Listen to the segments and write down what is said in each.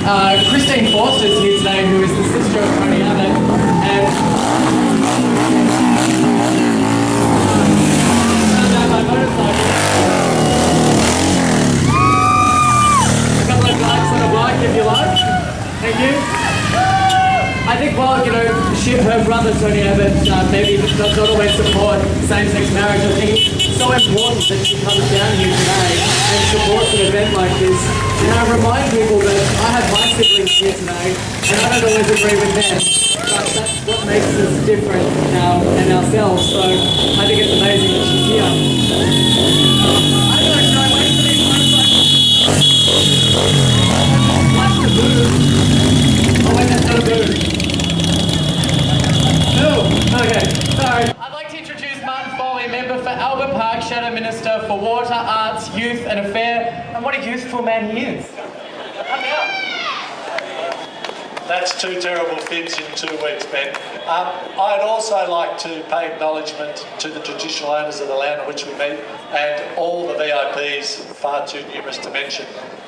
Christine Forster's here today, who is the sister of Tony Abbott, and found out my motorcycle. A couple of Dykes on a bike, if you like. Thank you. I think while, her brother Tony Abbott maybe does not always support same-sex marriage, I think it's so important that she comes down here today and supports an event like this. And I remind people that I have my siblings here today, and I don't always agree with them, but that's what makes us different now and ourselves. So I think it's amazing that she's here. I don't know, should I wait for these motorcycles? Watch the boo. Oh wait, that's not a boo. Okay, sorry. I'd like to introduce Martin Foley, member for Albert Park, Shadow Minister for Water, Arts, Youth and Affair. And what a youthful man he is. Come down. That's two terrible fibs in 2 weeks, Ben. I'd also like to pay acknowledgement to the traditional owners of the land on which we meet and all the VIPs, far too numerous to mention.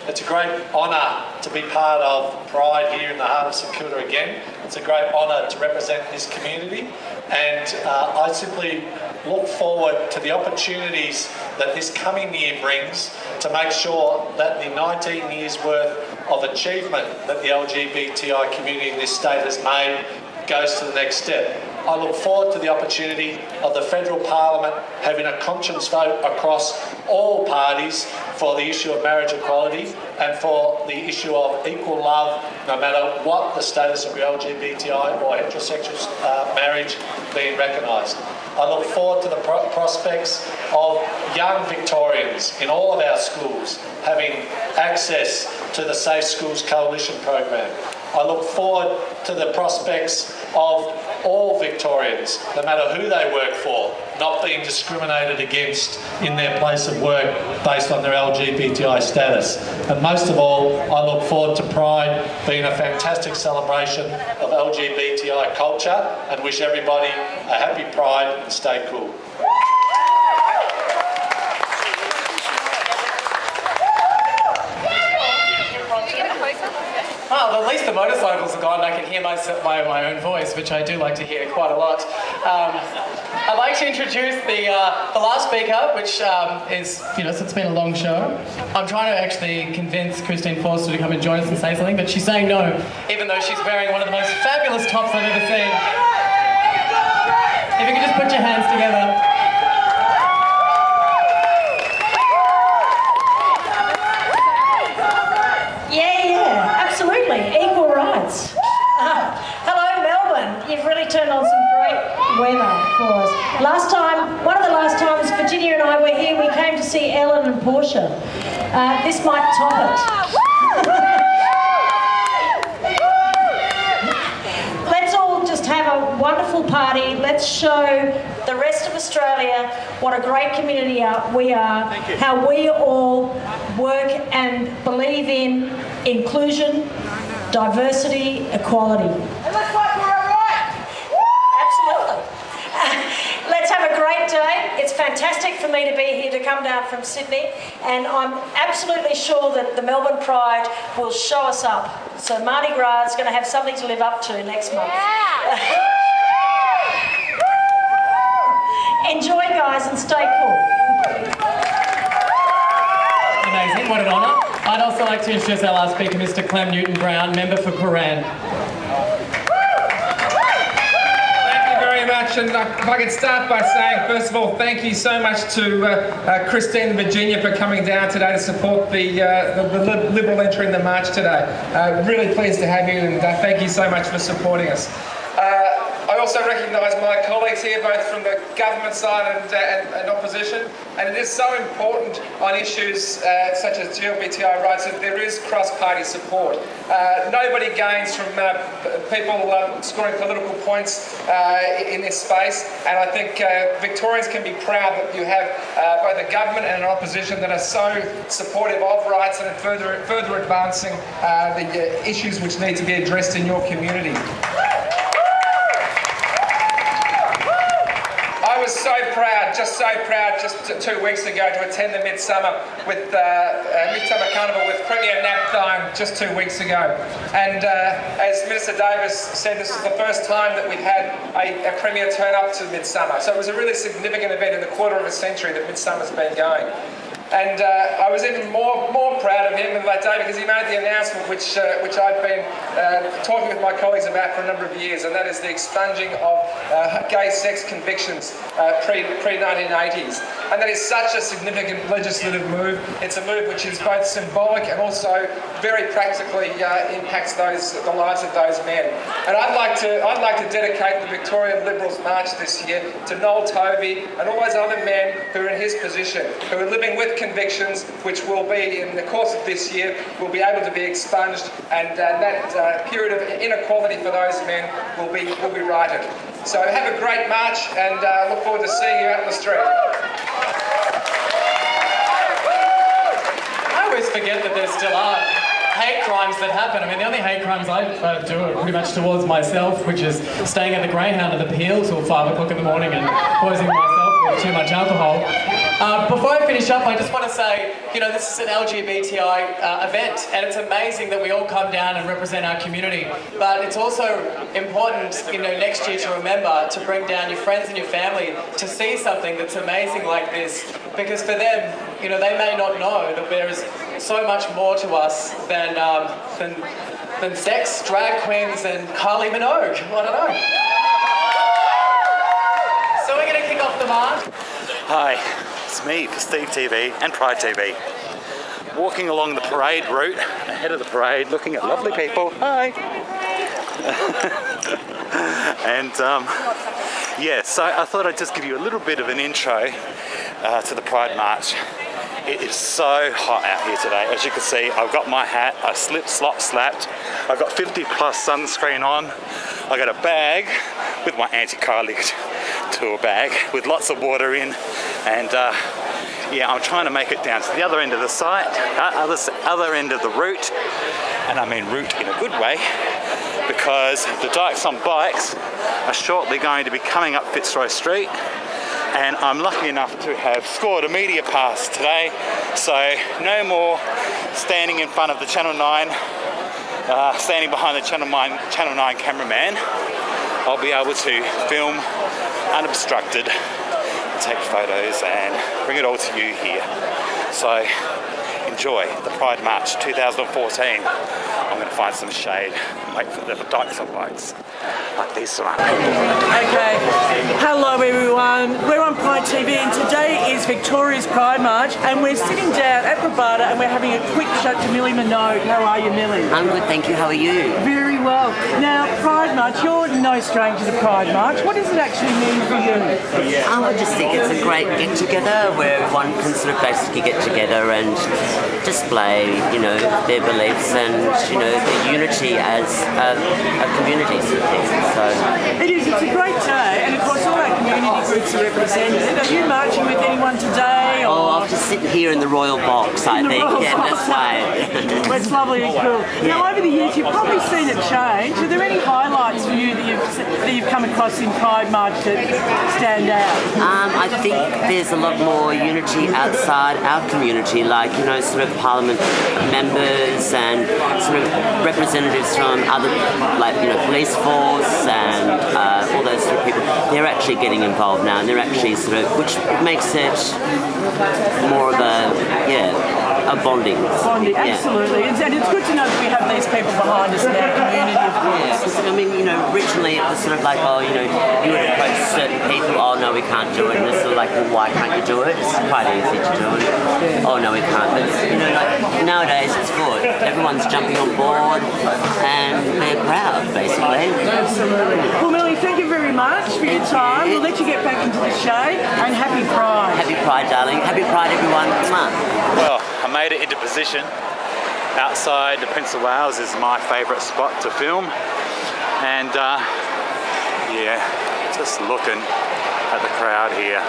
It's a great honour to be part of Pride here in the heart of St Kilda again. It's a great honour to represent this community, and I simply look forward to the opportunities that this coming year brings to make sure that the 19 years worth of achievement that the LGBTI community in this state has made goes to the next step. I look forward to the opportunity of the Federal Parliament having a conscience vote across all parties for the issue of marriage equality and for the issue of equal love, no matter what the status of your LGBTI or heterosexual marriage being recognised. I look forward to the prospects of young Victorians in all of our schools having access to the Safe Schools Coalition program. I look forward to the prospects of all Victorians, no matter who they work for, not being discriminated against in their place of work based on their LGBTI status. And most of all, I look forward to Pride being a fantastic celebration of LGBTI culture, and wish everybody a happy Pride and stay cool. Well, at least the motorcycles are gone. I can hear my own voice, which I do like to hear quite a lot. I'd like to introduce the last speaker, which is, so it's been a long show. I'm trying to actually convince Christine Forster to come and join us and say something, but she's saying no, even though she's wearing one of the most fabulous tops I've ever seen. If you could just put your hands together. Equal rights. Hello, Melbourne. You've really turned on some great weather for us. One of the last times Virginia and I were here, we came to see Ellen and Portia. This might top it. Let's all just have a wonderful party. Let's show the rest of Australia what a great community we are, how we all work and believe in inclusion, diversity, equality. And let's fight for our rights! Absolutely. Let's have a great day. It's fantastic for me to be here, to come down from Sydney, and I'm absolutely sure that the Melbourne Pride will show us up. So Mardi Gras is going to have something to live up to next month. Yeah. Enjoy, guys, and stay cool. Amazing, what an honour. I'd also like to introduce our last speaker, Mr. Clem Newton-Brown, member for Coran. Thank you very much, and if I could start by saying, first of all, thank you so much to Christine and Virginia for coming down today to support the Liberal entry in the march today. Really pleased to have you, and thank you so much for supporting us. I also recognise my colleagues here, both from the government side and opposition, and it is so important on issues such as LGBTI rights that there is cross-party support. Nobody gains from people scoring political points in this space, and I think Victorians can be proud that you have both a government and an opposition that are so supportive of rights and further advancing the issues which need to be addressed in your community. I was so proud, just 2 weeks ago to attend the Midsummer Carnival with Premier Nap Thine just 2 weeks ago. And as Minister Davis said, this is the first time that we've had a Premier turn up to Midsummer. So it was a really significant event in the quarter of a century that Midsummer's been going. And I was even more proud of him that day because he made the announcement which I've been talking with my colleagues about for a number of years, and that is the expunging of gay sex convictions pre-1980s. And that is such a significant legislative move. It's a move which is both symbolic and also very practically impacts the lives of those men. And I'd like to dedicate the Victorian Liberals March this year to Noel Tovey and all those other men who are in his position, who are living with convictions which will be, in the course of this year, will be able to be expunged, and that period of inequality for those men will be righted. So have a great march, and look forward to seeing you out in the street. I always forget that there still are hate crimes that happen. I mean, the only hate crimes I do are pretty much towards myself, which is staying at the Greyhound at the Peel till 5 o'clock in the morning and poisoning myself with too much alcohol. Before I finish up, I just want to say, this is an LGBTI event, and it's amazing that we all come down and represent our community. But it's also important, next year to remember to bring down your friends and your family to see something that's amazing like this. Because for them, they may not know that there is so much more to us than sex, drag queens, and Kylie Minogue. I don't know. So we're going to kick off the march. Hi, it's me for Steve TV and Pride TV. Walking along the parade route, ahead of the parade, looking at lovely people. Hi! And so I thought I'd just give you a little bit of an intro to the Pride March. It is so hot out here today. As you can see, I've got my hat, I slapped. I've got 50 plus sunscreen on. I got a bag with my anti-Kylie tour bag with lots of water in, and I'm trying to make it down to the other end of the site, other end of the route, and I mean route in a good way, because the Dykes on bikes are shortly going to be coming up Fitzroy Street, and I'm lucky enough to have scored a media pass today, so no more standing in front of the Channel 9, standing behind the Channel 9 cameraman. I'll be able to film unobstructed, take photos and bring it all to you here. So enjoy the Pride March 2014. I'm going to find some shade and wait for the Dykes on bikes like this one. Okay, hello everyone. We're on Pride TV and today is Victoria's Pride March, and we're sitting down at Bravada and we're having a quick chat to Millie Minogue. How are you, Millie? I'm good, thank you. How are you? Very well. Now, Pride March, you're no stranger to Pride March. What does it actually mean for you? I just think it's a great get-together where everyone can sort of basically get together and display, their beliefs and, the unity as a community sort of thing. So it's a great day, and of course all our community groups are represented. Are you marching with anyone today? Or? Oh, I'll just sit here in the royal box, I think. Yeah, that's right. Well, it's lovely and cool. Yeah. Now, over the years, you've probably seen it change. Are there any highlights for you that you've come across in Pride March that stand out? I think there's a lot more unity outside our community, like, sort of parliament members and sort of representatives from other, like, police force and all those sort of people. They're actually getting involved now, and they're actually sort of, which makes it more of a bonding. Bonding, absolutely. And it's good to know that we have these people behind us in our community, of course. I mean, originally it was sort of like, you would approach certain people, oh no, we can't do it, and it's sort of like, well, why can't you do it? It's quite easy to do it. Oh no, we can't. But, nowadays it's good. Everyone's jumping on board, and they're proud, basically. Absolutely. Well, Millie, thank you very much for your time. We'll let you get back into the shade, and happy Pride. Happy Pride, darling. Happy Pride, everyone. Come on. Well, I made it into position. Outside the Prince of Wales is my favourite spot to film, and just looking at the crowd here.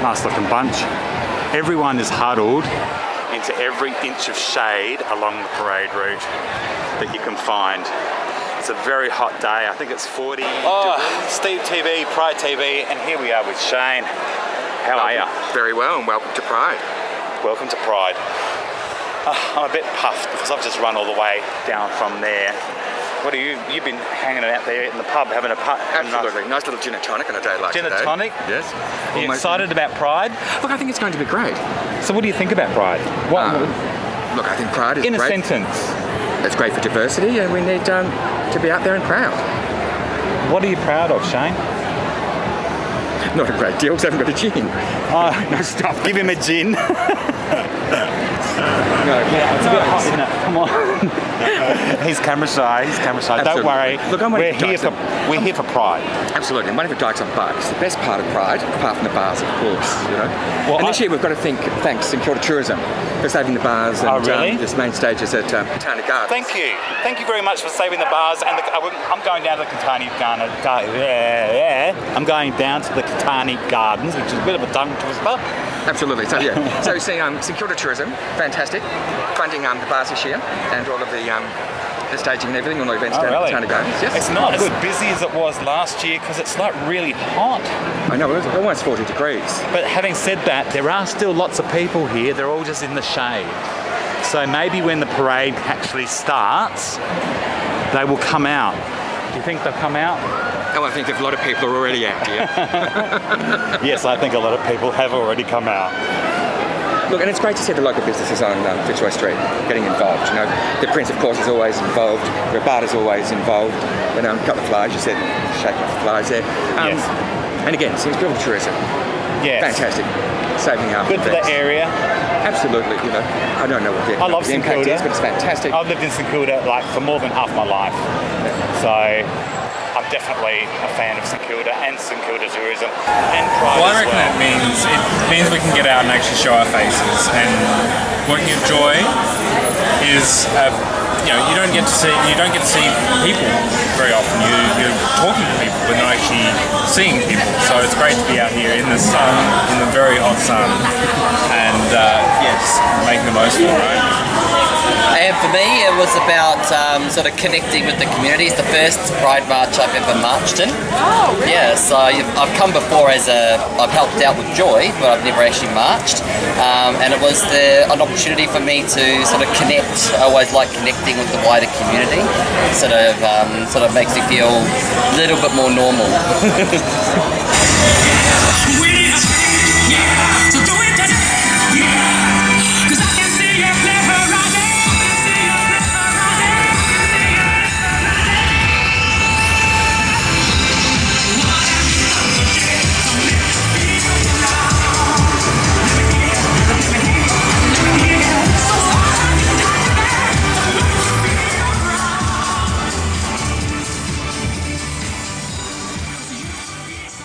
Nice looking bunch. Everyone is huddled into every inch of shade along the parade route that you can find. It's a very hot day. I think it's 40 degrees. Steve TV, Pride TV, and here we are with Shane. How are you? Very well, and welcome to Pride. Welcome to Pride. I'm a bit puffed because I've just run all the way down from there. What are you've been hanging out there in the pub having a Absolutely. Nice little gin and tonic on a day like today. Gin and tonic? Yes. Are you excited about Pride? Look, I think it's going to be great. So what do you think about Pride? Look, I think Pride is in great. a sentence. It's great for diversity, and we need to be out there and proud. What are you proud of, Shane? Not a great deal, because I haven't got a gin. No, stop. Give him a gin. No, yeah, it's a bit hot, isn't it? Come on. He's camera shy. Absolutely. Don't worry. Look, we're here for Pride. Absolutely. And one of the Dykes on Bucks, the best part of Pride, apart from the bars, of course, you know. Well, and this year we've got to thank St Kilda Tourism for saving the bars and this main stages at Botanic Gardens. Thank you. Thank you very much for saving the bars. And I'm going down to the Botanic Gardens. I'm going down to the Botanic Gardens, which is a bit of a tongue twister. Absolutely. So yeah. So you see, St Kilda Tourism, fantastic, funding the bars this year and all of the staging and everything, all the events down at Botanic Gardens. Yes. It's not as busy as it was last year because it's like really hot. I know, it's almost 40 degrees. But having said that, there are still lots of people here. They're all just in the shade. So maybe when the parade actually starts, they will come out. Do you think they'll come out? Oh, I think a lot of people are already out here. Yes, I think a lot of people have already come out. Look, and it's great to see the local businesses on Victioria Street getting involved. You know, the Prince, of course, is always involved. Rabata's always involved. And got the flags. You said shaking off the flags there. Yes. And again, St Kilda Tourism. Yes. Fantastic. Saving up. Good for the area. Absolutely. You know, I don't know what the I love St impact Kilda, is, but it's fantastic. I've lived in St Kilda like for more than half my life. So I'm definitely a fan of St Kilda and St Kilda Tourism and Pride. Well, I reckon it means we can get out and actually show our faces. And working at Joy is, you don't get to see people very often. You're talking to people, but not actually seeing people. So it's great to be out here in the sun, in the very hot sun, and making the most of it, right? And for me, it was about sort of connecting with the community. It's the first Pride March I've ever marched in. Oh, really? Yeah, so I've come before I've helped out with Joy, but I've never actually marched. And it was an opportunity for me to sort of connect. I always like connecting with the wider community. Sort of makes me feel a little bit more normal.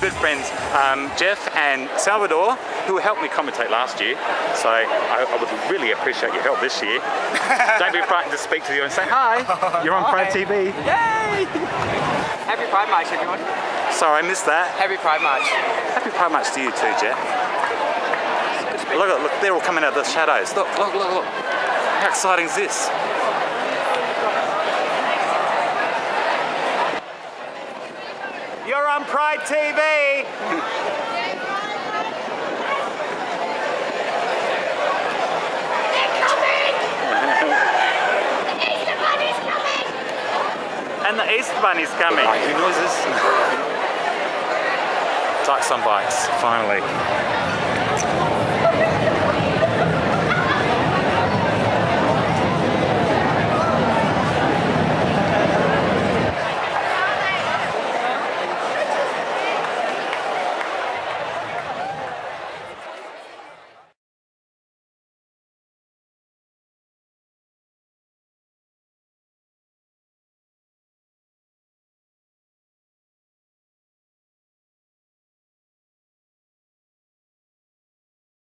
Good friends, Jeff and Salvador, who helped me commentate last year. So I would really appreciate your help this year. Don't be frightened to speak to you and say hi. You're on Pride TV. Yay! Happy Pride March, everyone. Sorry, I missed that. Happy Pride March. Happy Pride March to you too, Jeff. Look, they're all coming out of the shadows. Look. How exciting is this? You're on Pride TV! And the Easter Bunny's coming. Who noises? Dykes on bikes, finally.